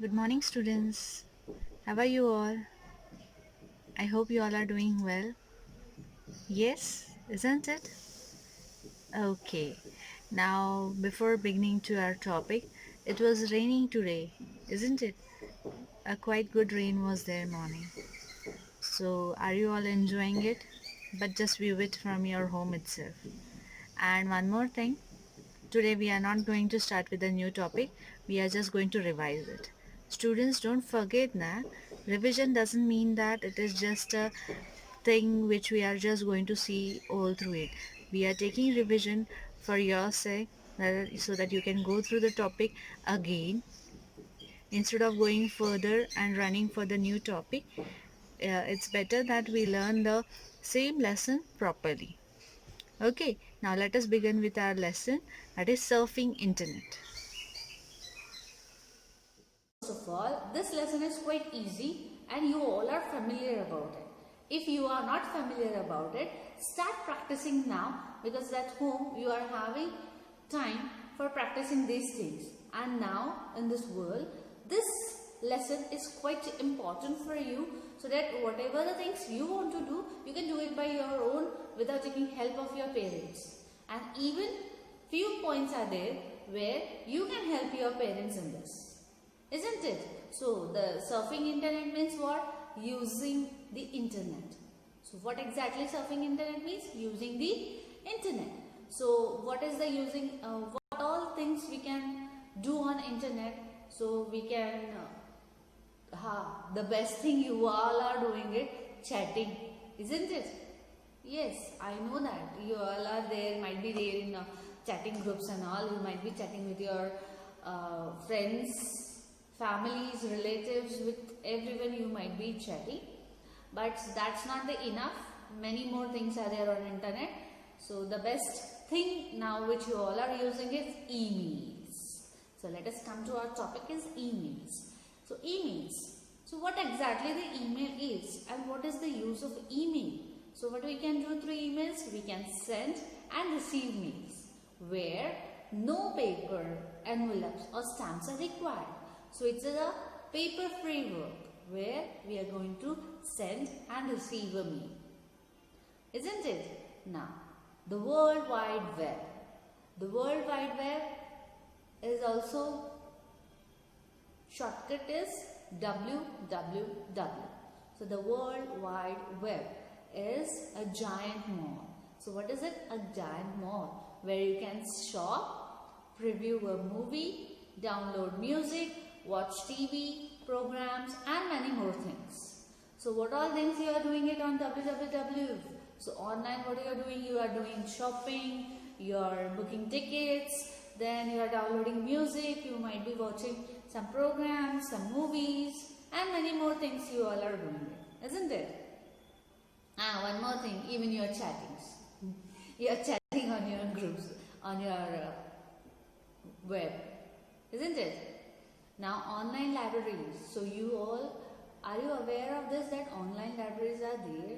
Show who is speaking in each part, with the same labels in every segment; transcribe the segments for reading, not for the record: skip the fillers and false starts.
Speaker 1: Good morning, students. How are you all? I hope you all are doing well. Yes, isn't it? Okay. Now, before beginning to our topic, it was raining today, isn't it? A quite good rain was there morning. So, are you all enjoying it? But just view it from your home itself. And one more thing, today we are not going to start with a new topic. We are just going to revise it. Students, don't forget na, revision doesn't mean that it is just a thing which we are just going to see all through it. We are taking revision for your sake so that you can go through the topic again instead of going further and running for the new topic. It's better that we learn the same lesson properly. Okay, now let us begin with our lesson, that is surfing internet.
Speaker 2: First of all, this lesson is quite easy and you all are familiar about it. If you are not familiar about it, start practicing now because at home you are having time for practicing these things. And now in this world, this lesson is quite important for you so that whatever the things you want to do, you can do it by your own without taking help of your parents. And even few points are there where you can help your parents in this. Isn't it? So the surfing internet means what? Using the internet. So what exactly surfing internet means? Using the internet. So what is the using, what all things we can do on internet? So we can, the best thing you all are doing it, chatting. Isn't it? Yes, I know that. You all are there, might be there in chatting groups and all. You might be chatting with your friends, families, relatives, with everyone you might be chatting. But that's not the enough. Many more things are there on internet. So the best thing now which you all are using is emails. So let us come to our topic is emails. So emails. So what exactly the email is and what is the use of email? So what we can do through emails? We can send and receive mails where no paper, envelopes or stamps are required. So it's a paper free work where we are going to send and receive a mail. Isn't it? Now, the World Wide Web. The World Wide Web is also shortcut is www. So the World Wide Web is a giant mall. So what is it? A giant mall where you can shop, preview a movie, download music, watch TV, programs and many more things. So what all things you are doing it on www? So online what you are doing? You are doing shopping, you are booking tickets, then you are downloading music, you might be watching some programs, some movies and many more things you all are doing it, isn't it? One more thing, even your chattings. You are chatting on your groups, on your web, isn't it? Now online libraries. So you all, are you aware of this that online libraries are there?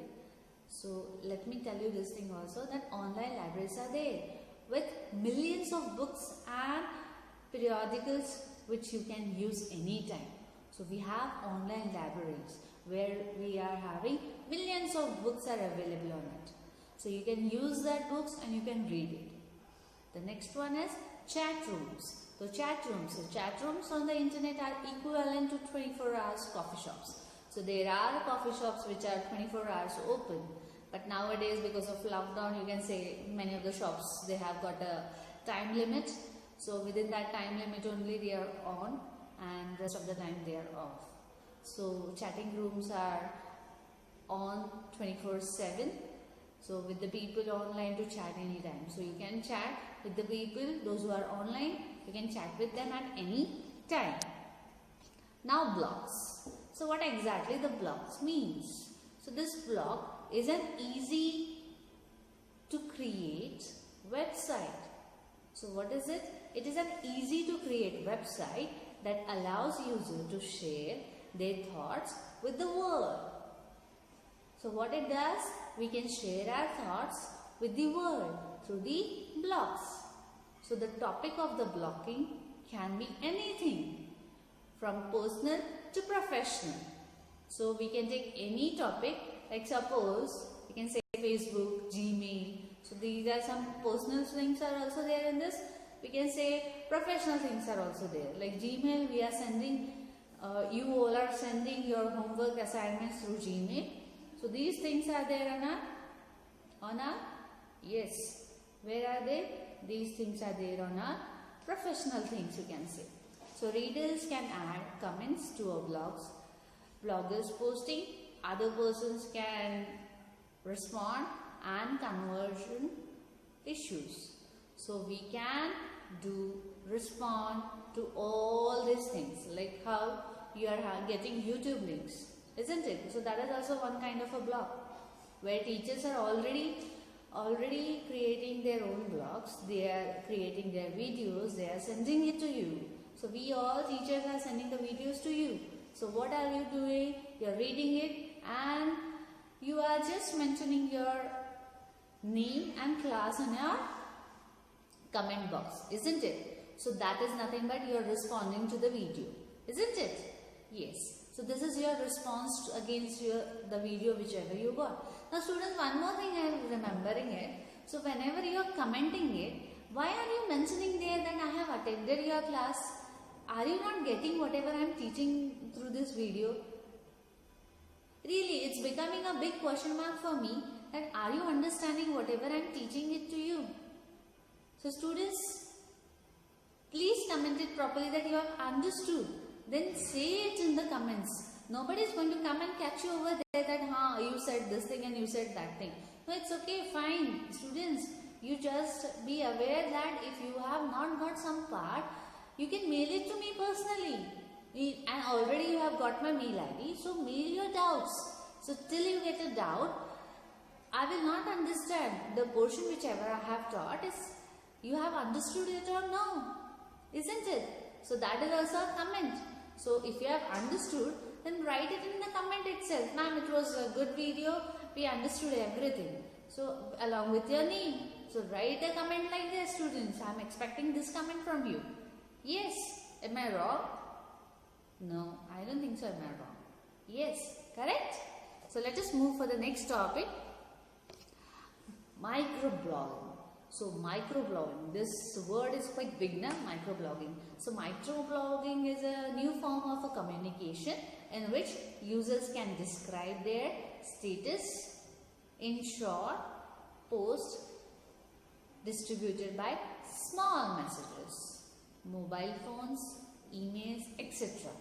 Speaker 2: So let me tell you this thing also that online libraries are there with millions of books and periodicals which you can use anytime. So we have online libraries where we are having millions of books are available on it. So you can use that books and you can read it. The next one is chat rooms. So chat rooms on the internet are equivalent to 24 hours coffee shops. So there are coffee shops which are 24 hours open. But nowadays because of lockdown you can say many of the shops they have got a time limit. So within that time limit only they are on and rest of the time they are off. So chatting rooms are on 24/7. So with the people online to chat anytime. So you can chat with the people, those who are online, you can chat with them at any time. Now blocks. So what exactly the blocks means? So this block is an easy to create website. So what is it? It is an easy to create website that allows user to share their thoughts with the world. So what it does? We can share our thoughts with the world through the blocks. So the topic of the blocking can be anything. from personal to professional. So we can take any topic, like suppose we can say Facebook, Gmail. So these are some personal things are also there in this. We can say professional things are also there. Like Gmail, we are sending, you all are sending your homework assignments through Gmail. So these things are there on our, yes, where are they? These things are there on our professional things, you can say. So readers can add comments to our blogs. Bloggers posting, other persons can respond, and conversion issues. So we can respond to all these things, like how you are getting YouTube links, isn't it? So that is also one kind of a blog where teachers are already creating their own blogs. They are creating their videos, they are sending it to you. So we all teachers are sending the videos to you. So what are you doing? You are reading it and you are just mentioning your name and class in your comment box, isn't it? So that is nothing but you are responding to the video, isn't it? Yes. So this is your response against the video whichever you got. Now students, one more thing I am remembering it. So whenever you are commenting it, why are you mentioning there that I have attended your class? Are you not getting whatever I am teaching through this video? Really, it's becoming a big question mark for me that are you understanding whatever I am teaching it to you? So students, please comment it properly that you have understood. Then say it in the comments. Nobody is going to come and catch you over there that you said this thing and you said that thing. No, it's okay, fine. Students, you just be aware that if you have not got some part, you can mail it to me personally. And already you have got my mail ID. So mail your doubts. So till you get a doubt, I will not understand the portion whichever I have taught is you have understood it or no. Isn't it? So that is also a comment. So if you have understood, then write it in the comment itself. Ma'am, it was a good video. We understood everything. So along with your name. So write a comment like this, students. I am expecting this comment from you. Yes. Am I wrong? No, I don't think so. Am I wrong? Yes. Correct? So let us move for the next topic. Microblogging. So microblogging, this word is quite big now, microblogging. So microblogging is a new form of a communication in which users can describe their status in short posts distributed by small messages, mobile phones, emails, etc.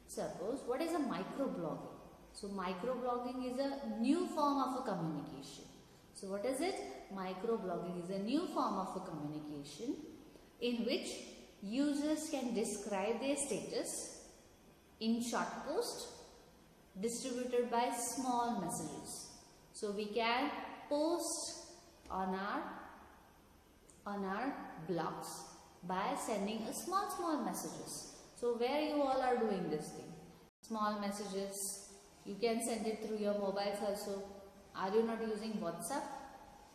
Speaker 2: Suppose, what is a microblogging? So microblogging is a new form of a communication. So what is it? Microblogging is a new form of a communication in which users can describe their status in short posts distributed by small messages. So we can post on our blogs by sending a small messages. So where you all are doing this thing? Small messages. You can send it through your mobiles also. Are you not using WhatsApp?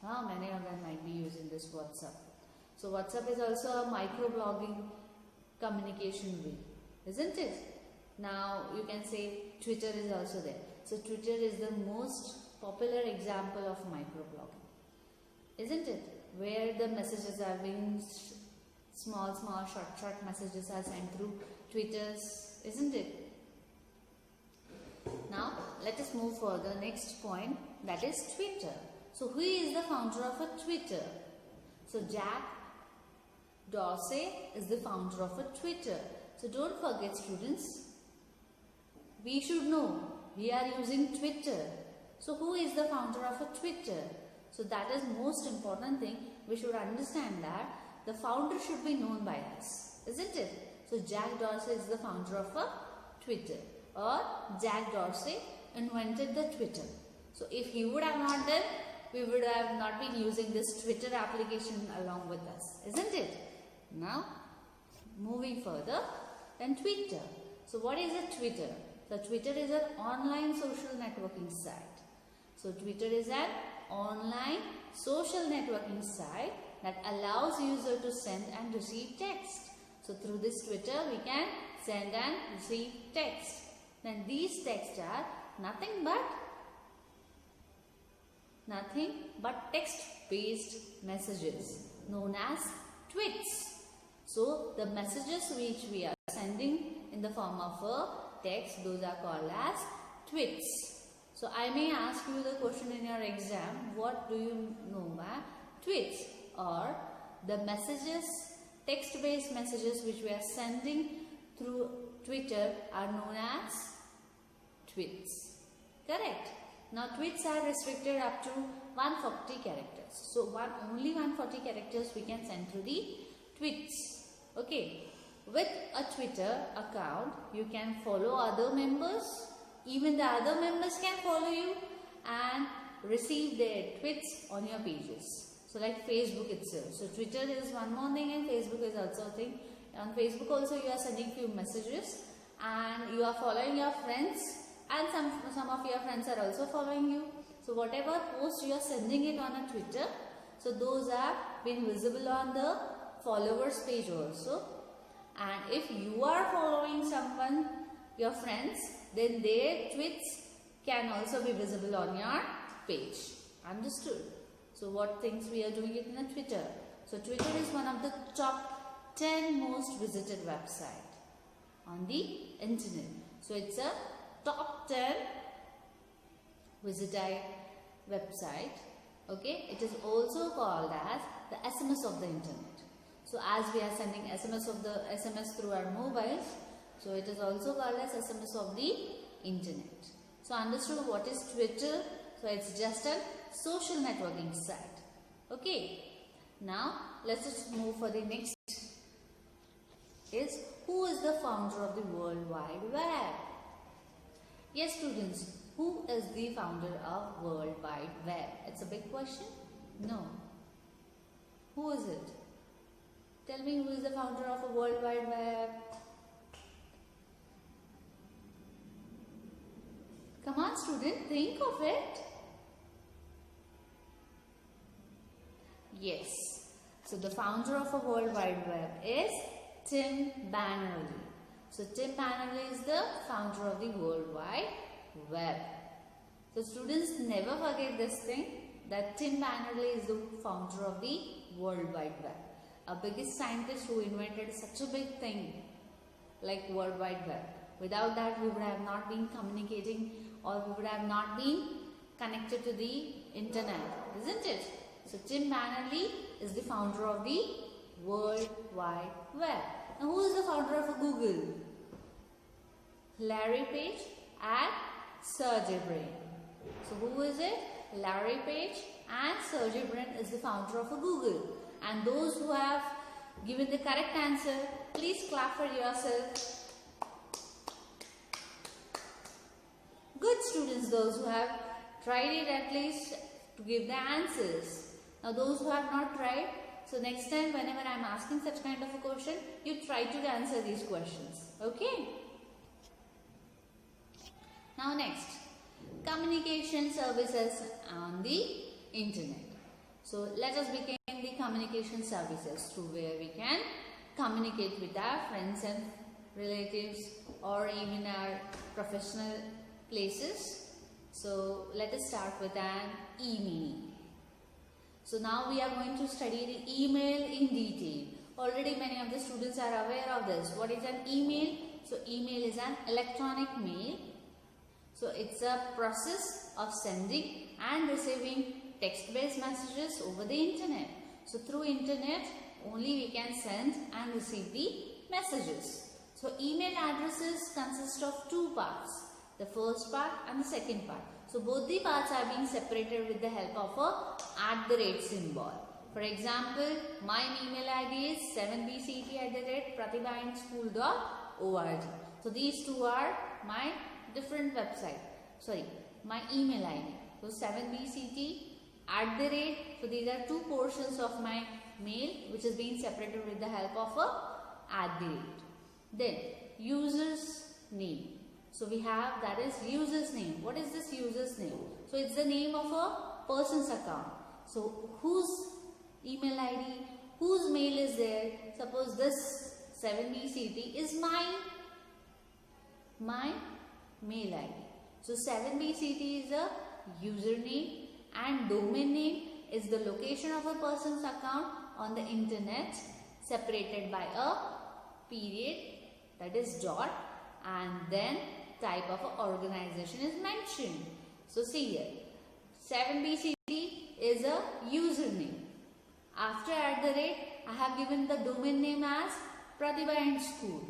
Speaker 2: Many of them might be using this WhatsApp. So WhatsApp is also a microblogging communication way, isn't it? Now you can say Twitter is also there. So Twitter is the most popular example of microblogging, isn't it? Where the messages are being small, short messages are sent through Twitters, isn't it? Now let us move further. Next point, that is Twitter. So who is the founder of a Twitter? So Jack Dorsey is the founder of a Twitter. So don't forget, students, we should know we are using Twitter. So who is the founder of a Twitter? So that is most important thing. We should understand that the founder should be known by us, isn't it? So Jack Dorsey is the founder of a Twitter, or Jack Dorsey invented the Twitter. So if he would have not done, we would have not been using this Twitter application along with us, isn't it? Now, moving further, then Twitter. So what is a Twitter? So Twitter is an online social networking site. So Twitter is an online social networking site that allows user to send and receive text. So through this Twitter, we can send and receive text. Then these texts are nothing but text-based messages known as tweets. So the messages which we are sending in the form of a text, those are called as tweets. So I may ask you the question in your exam, what do you know by tweets? Or the messages, text-based messages which we are sending through Twitter are known as tweets. Correct? Now tweets are restricted up to 140 characters. So only 140 characters we can send through the tweets. Okay. With a Twitter account, you can follow other members. Even the other members can follow you and receive their tweets on your pages. So like Facebook itself. So Twitter is one more thing and Facebook is also a thing. On Facebook also you are sending few messages and you are following your friends and some of your friends are also following you. So whatever post you are sending it on a Twitter, so those are being visible on the followers page also. And if you are following someone, your friends, then their tweets can also be visible on your page. Understood? So what things we are doing it in a Twitter. So Twitter is one of the top 10 most visited website on the internet. So it's a top 10 visited website. Okay, it is also called as the SMS of the internet. So as we are sending SMS through our mobiles, so it is also called as SMS of the internet. So understood what is Twitter? So it's just a social networking site. Okay. Now let's just move for the next. Is who is the founder of the World Wide Web? Yes, students. Who is the founder of World Wide Web? It's a big question. No. Who is it? Tell me who is the founder of a World Wide Web? Come on student, think of it. Yes. So the founder of a World Wide Web is Tim Berners-Lee. So Tim Berners-Lee is the founder of the World Wide Web. So students, never forget this thing, that Tim Berners-Lee is the founder of the World Wide Web. A biggest scientist who invented such a big thing like World Wide Web. Without that, we would have not been communicating or we would have not been connected to the internet, isn't it? So Tim Berners-Lee is the founder of the World Wide Web. Now who is the founder of Google? Larry Page and Sergey Brin. So who is it? Larry Page and Sergey Brin is the founder of Google. And those who have given the correct answer, please clap for yourself. Good students, those who have tried it at least to give the answers. Now those who have not tried, so next time whenever I am asking such kind of a question, you try to answer these questions. Okay? Now next, communication services on the internet. So let us begin the communication services through where we can communicate with our friends and relatives or even our professional places. So let us start with an email. So now we are going to study the email in detail. Already many of the students are aware of this. What is an email? So email is an electronic mail. So it's a process of sending and receiving text-based messages over the internet. So through internet only we can send and receive the messages. So email addresses consist of two parts. The first part and the second part. So both the parts are being separated with the help of a @ symbol. For example, my email ID is 7bct@pratibhaindschool.org. So these two are my different website. Sorry, my email ID. So 7bct @ so these are two portions of my mail which is being separated with the help of a @. Then user's name. So we have, that is user's name. What is this user's name? So it's the name of a person's account. So whose email ID, whose mail is there? Suppose this 7bct is my my mail ID. So 7BCT is a username and domain name is the location of a person's account on the internet separated by a period, that is dot, and then type of organization is mentioned. So see here, 7BCT is a username. After @ I have given the domain name as Pratibha and School,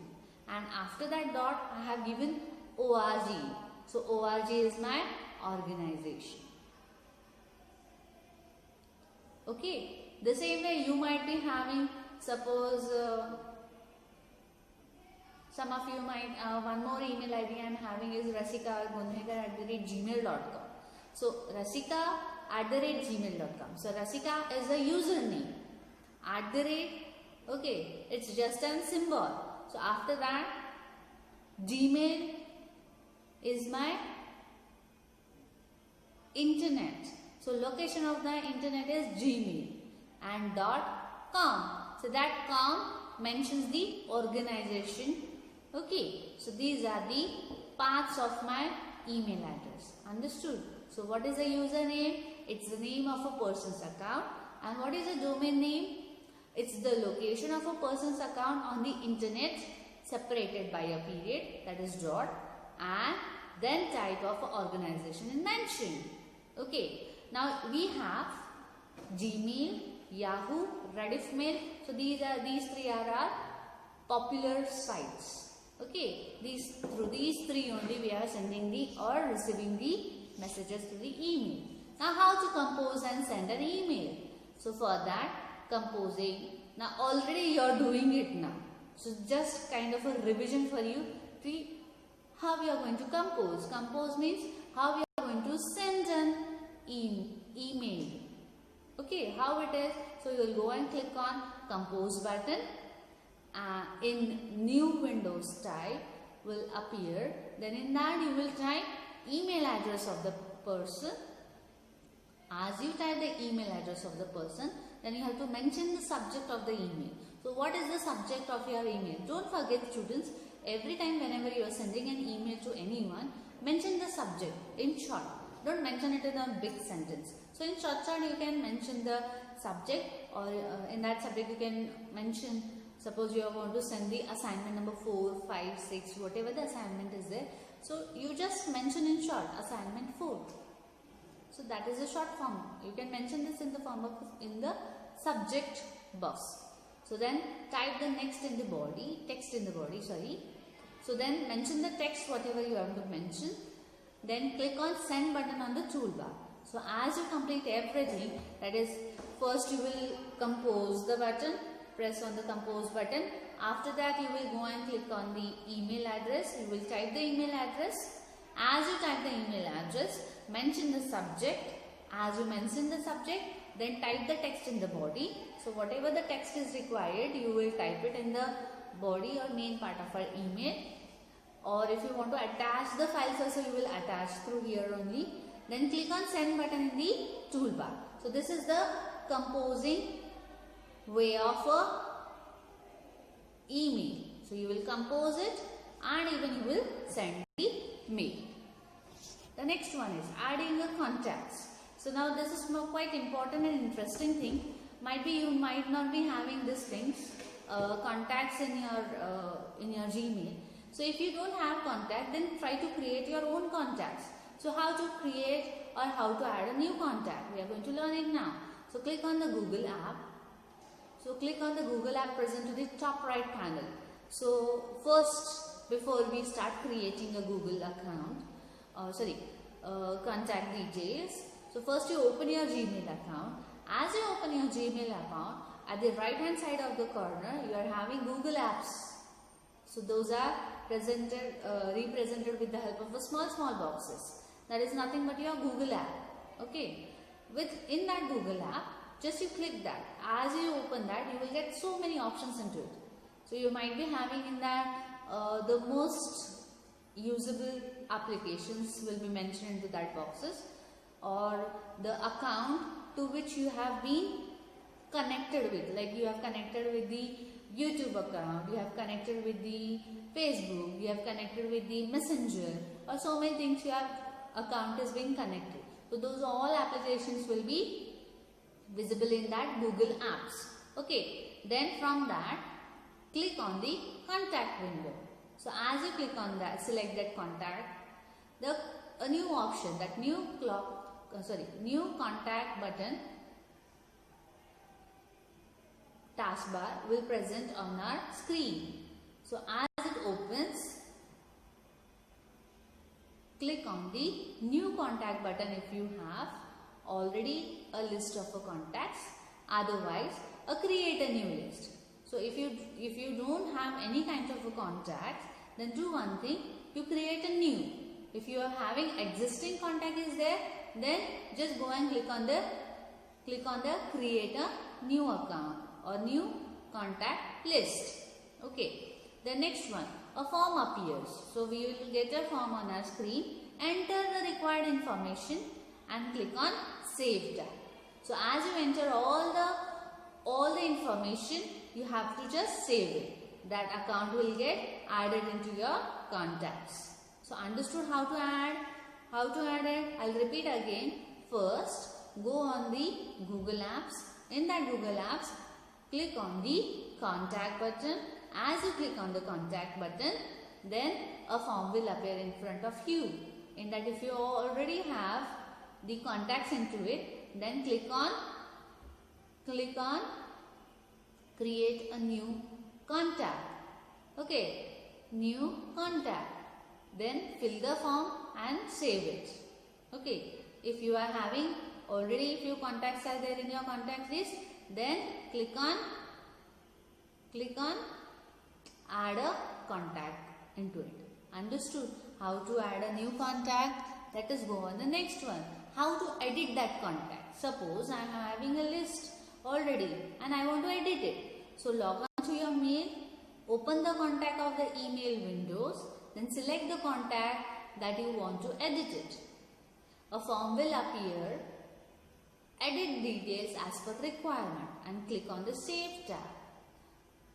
Speaker 2: and after that dot I have given org. So org is my organization. Okay, the same way you might be having, suppose some of you might, one more email ID I am having is rasika@gmail.com. So rasika@gmail.com. So Rasika is a username. @ okay, it's just a symbol. So after that, Gmail is my internet. So location of the internet is Gmail and .com. So that com mentions the organization. Okay, so these are the parts of my email address. Understood? So what is a username? It's the name of a person's account. And what is a domain name? It's the location of a person's account on the internet separated by a period, that is dot, and then type of organization is mentioned. Okay, now we have Gmail, Yahoo, Rediffmail. So these three are our popular sites. Okay, through these three only we are sending the or receiving the messages to the email. Now how to compose and send an email? So for that, composing, now already you are doing it now. So just kind of a revision for you. See how we are going to compose. Compose means how we are going to send an email. Okay, how it is? So you will go and click on compose button. In new Windows type will appear. Then in that you will type email address of the person. As you type the email address of the person, then you have to mention the subject of the email. So what is the subject of your email? Don't forget, students, every time whenever you are sending an email to anyone, mention the subject in short. Don't mention it in a big sentence. So in short you can mention the subject, or in that subject you can mention, suppose you want to send the assignment number 4, 5, 6, whatever the assignment is there. So you just mention in short assignment 4. So that is a short form. You can mention this in the form of in the subject box. So then type the text in the body. So then mention the text whatever you have to mention. Then click on send button on the toolbar. So as you complete everything, that is, first you will compose the button, press on the compose button. After that you will go and click on the email address. You will type the email address. As you type the email address, mention the subject. As you mention the subject, then type the text in the body. So whatever the text is required, you will type it in the body or main part of our email. Or if you want to attach the files also, you will attach through here only. Then click on send button in the toolbar. So this is the composing way of a email. So you will compose it and even you will send the mail. The next one is adding the contacts. So now this is quite important and interesting thing. Might be you might not be having these things, contacts in your Gmail. So if you don't have contact, then try to create your own contacts. So how to create or how to add a new contact, we are going to learn it now. So click on the Google app. So click on the Google app present to the top right panel. So first, before we start creating a Google account, contact details. So first you open your Gmail account. As you open your Gmail account, at the right hand side of the corner, you are having Google Apps. So those are represented with the help of the small boxes. That is nothing but your Google app. Okay. Within that Google app, just you click that. As you open that, you will get so many options into it. So you might be having in that the most usable applications will be mentioned into that boxes, or the account to which you have been connected with, like you have connected with the YouTube account, you have connected with the Facebook, you have connected with the Messenger, or so many things your account is being connected. So those all applications will be visible in that Google Apps. Okay, then from that, click on the contact window. So as you click on that, select that contact, a new option, that new contact button taskbar will present on our screen. So as it opens, click on the new contact button if you have already a list of contacts. Otherwise, create a new list. So if you don't have any kind of contacts, then do one thing, you create a new. If you are having existing contact is there, then just go and click on the create a new account or new contact list. Okay. The next one, a form appears. So we will get a form on our screen. Enter the required information and click on Save tab. So as you enter all the information, you have to just save it. That account will get added into your contacts. So understood how to add? How to add it? I'll repeat again. First, go on the Google Apps. In that Google Apps, click on the contact button. As you click on the contact button, then a form will appear in front of you. In that, if you already have the contacts into it, then click on create a new contact. Okay, new contact. Then fill the form and save it. Okay, if you are having already few contacts are there in your contact list, then click on add a contact into it. Understood how to add a new contact? Let us go on the next one. How to edit that contact? Suppose I am having a list already and I want to edit it. So log on to your mail, open the contact of the email windows, then select the contact that you want to edit it. A form will appear. Edit details as per requirement and click on the Save tab.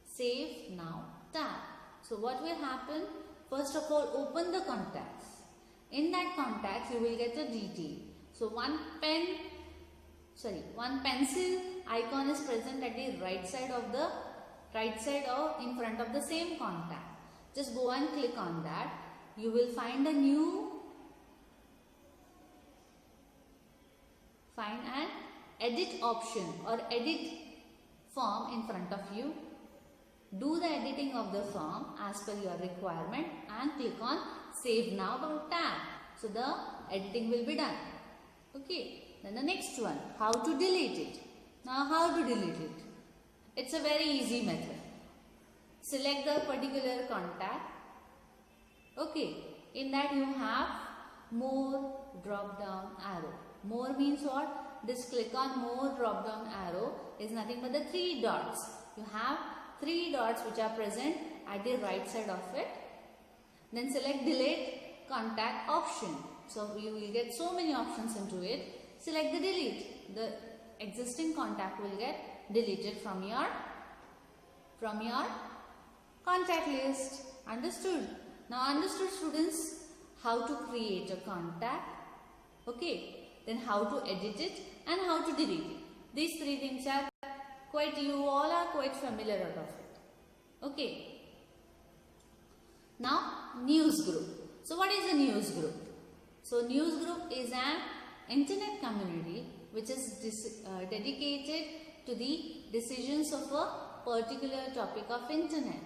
Speaker 2: Save Now tab. So what will happen? First of all, open the contacts. In that contacts, you will get a detail. So one pencil icon is present at the right side or in front of the same contact. Just go and click on that. You will find an edit option or edit form in front of you. Do the editing of the form as per your requirement and click on Save Now tab. So the editing will be done. Okay. Then the next one, how to delete it. Now how to delete it? It's a very easy method. Select the particular contact. Okay. In that you have more drop down arrow. More means what? Just click on more drop down arrow is nothing but the 3 dots. You have 3 dots which are present at the right side of it. Then select delete contact option. So you will get so many options into it. Select the delete. The existing contact will get deleted from your contact list. Understood? Now understood students how to create a contact. Okay. Then how to edit it and how to delete it. These 3 things are you all are quite familiar out of it. Okay. Now news group. So what is a news group? So news group is an internet community which is dedicated to the decisions of a particular topic of internet.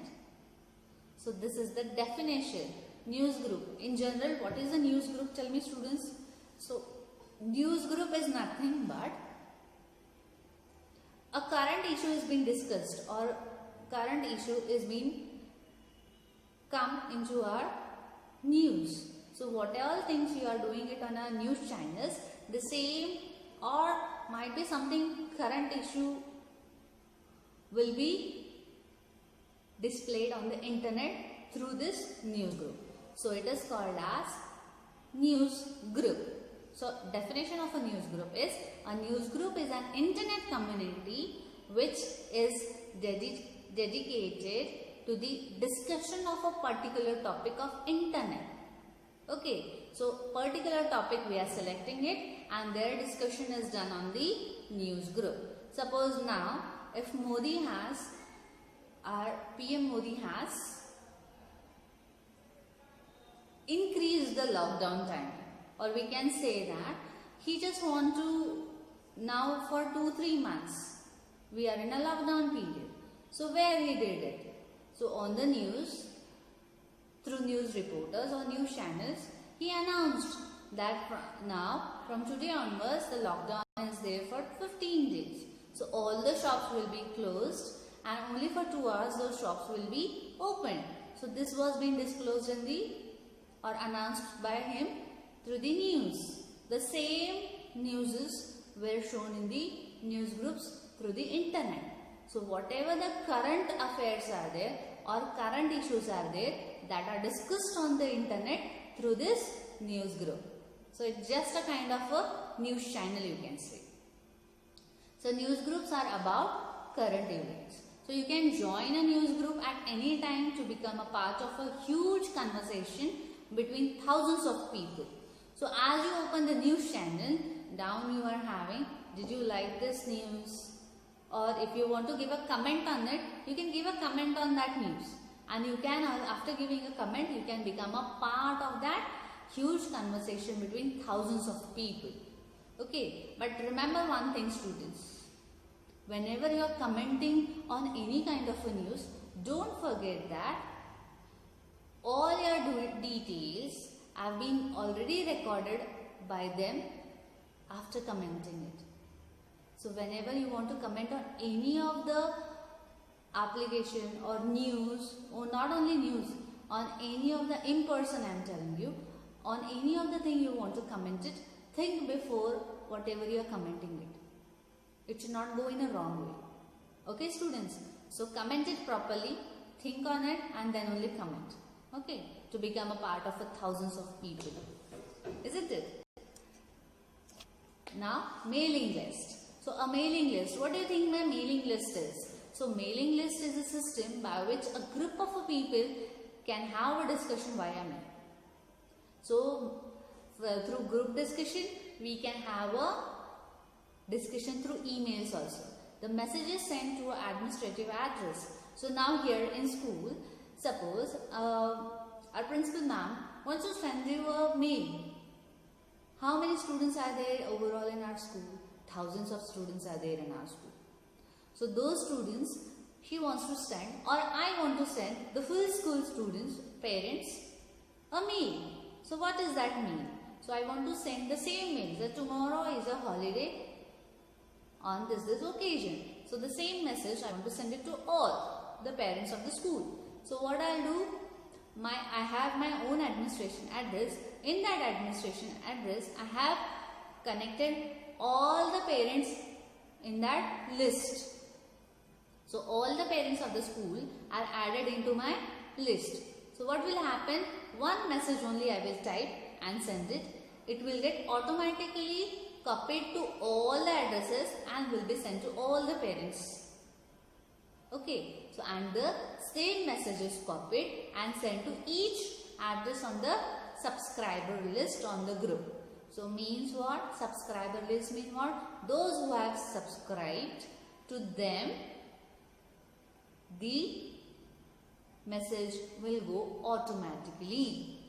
Speaker 2: So this is the definition. News group. In general, what is a news group? Tell me students. So news group is nothing but a current issue is being discussed or current issue is being come into our news. So what all things you are doing it on our news channels, the same or might be something current issue will be displayed on the internet through this news group. So it is called as news group. So definition of a news group is an internet community which is dedicated to the discussion of a particular topic of internet. Okay, so particular topic we are selecting it and their discussion is done on the news group. Suppose now if Modi has, our PM Modi has increased the lockdown time, or we can say that he just want to, now for 2-3 months we are in a lockdown period. So where he did it? So on the news, through news reporters or news channels, he announced that from today onwards the lockdown is there for 15 days. So all the shops will be closed and only for 2 hours those shops will be opened. So this was being disclosed in the, or announced by him through the news. The same newses were shown in the news groups through the internet. So whatever the current affairs are there or current issues are there that are discussed on the internet through this news group. So it's just a kind of a news channel, you can say. So news groups are about current events. So you can join a news group at any time to become a part of a huge conversation between thousands of people. So as you open the news channel, down you are having, did you like this news? Or if you want to give a comment on it, you can give a comment on that news. And you can, after giving a comment, you can become a part of that huge conversation between thousands of people. Okay, but remember one thing, students. Whenever you are commenting on any kind of a news, don't forget that all your details have been already recorded by them after commenting it. So whenever you want to comment on any of the application or news, or not only news, on any of the in-person, I am telling you, on any of the thing you want to comment it, think before whatever you are commenting it. It should not go in a wrong way. Okay, students? So comment it properly, think on it and then only comment. Okay, to become a part of thousands of people. Isn't it? Now, mailing list. So a mailing list, what do you think my mailing list is? So mailing list is a system by which a group of people can have a discussion via mail. So through group discussion, we can have a discussion through emails also. The message is sent to an administrative address. So now here in school, suppose our principal ma'am wants to send you a mail. How many students are there overall in our school? Thousands of students are there in our school. So those students, she wants to send, or I want to send the full school students, parents, a mail. So what is that mail? So I want to send the same mail that tomorrow is a holiday on this occasion. So the same message I want to send it to all the parents of the school. So what I'll do, I have my own administration address. In that administration address, I have connected all the parents in that list. So all the parents of the school are added into my list. So what will happen? One message only I will type and send it. It will get automatically copied to all the addresses and will be sent to all the parents. Okay. So and the same message is copied and sent to each address on the subscriber list on the group. So means what? Subscriber list means what? Those who have subscribed to them, the message will go automatically.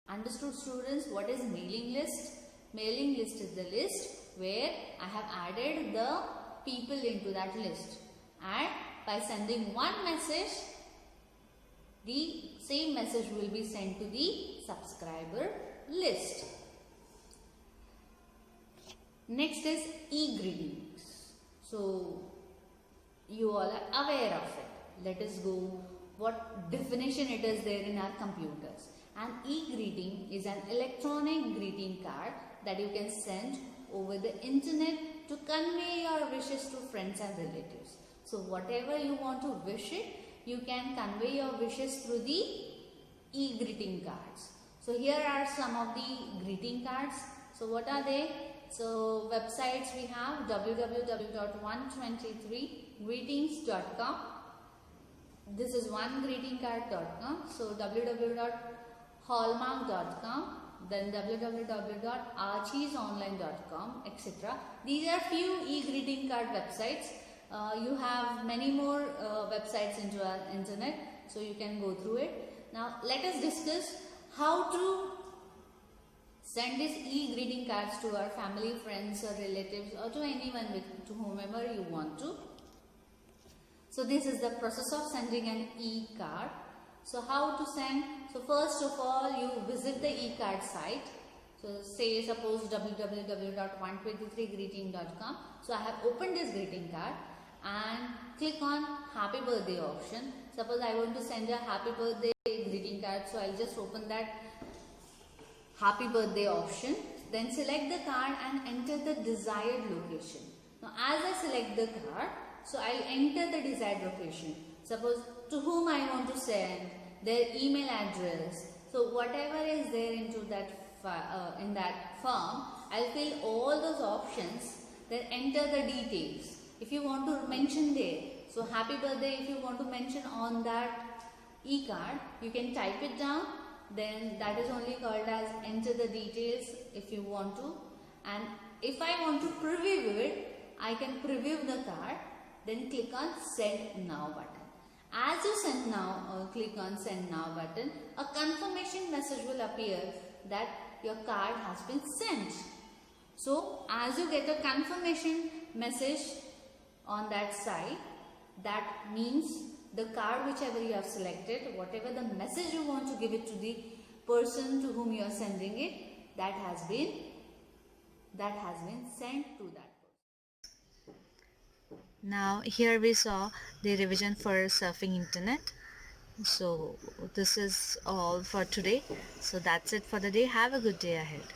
Speaker 2: Understood, students? What is mailing list? Mailing list is the list where I have added the people into that list, and by sending one message, the same message will be sent to the subscriber list. Next is e-greetings. So you all are aware of it. Let us go what definition it is there in our computers. An e-greeting is an electronic greeting card that you can send over the internet to convey your wishes to friends and relatives. So whatever you want to wish it, you can convey your wishes through the e-greeting cards. So here are some of the greeting cards. So what are they? So websites we have www.123greetings.com, This is onegreetingcard.com. So www.hallmark.com, then www.archiesonline.com, etc. These are few e-greeting card websites. You have many more websites into our internet, so you can go through it. Now let us discuss how to send these e-greeting cards to our family, friends or relatives, or to anyone to whomever you want to. So this is the process of sending an e-card. So how to send? So first of all, you visit the e-card site. So say suppose www.123greeting.com. So I have opened this greeting card and click on happy birthday option. Suppose I want to send a happy birthday greeting card. So I'll just open that happy birthday option. Then select the card and enter the desired location. Now as I select the card, so I'll enter the desired location. Suppose to whom I want to send, their email address. So whatever is there into that in that form, I'll fill all those options. Then enter the details. If you want to mention there, so happy birthday. If you want to mention on that e-card, you can type it down. Then that is only called as enter the details if you want to. And if I want to preview it, I can preview the card. Then click on send now button. As you send now, click on send now button, a confirmation message will appear that your card has been sent. So as you get a confirmation message on that side, that means the card whichever you have selected, whatever the message you want to give it to the person to whom you are sending it, that has been sent to that person.
Speaker 1: Now here we saw the revision for surfing internet. So this is all for today. So that's it for the day. Have a good day ahead.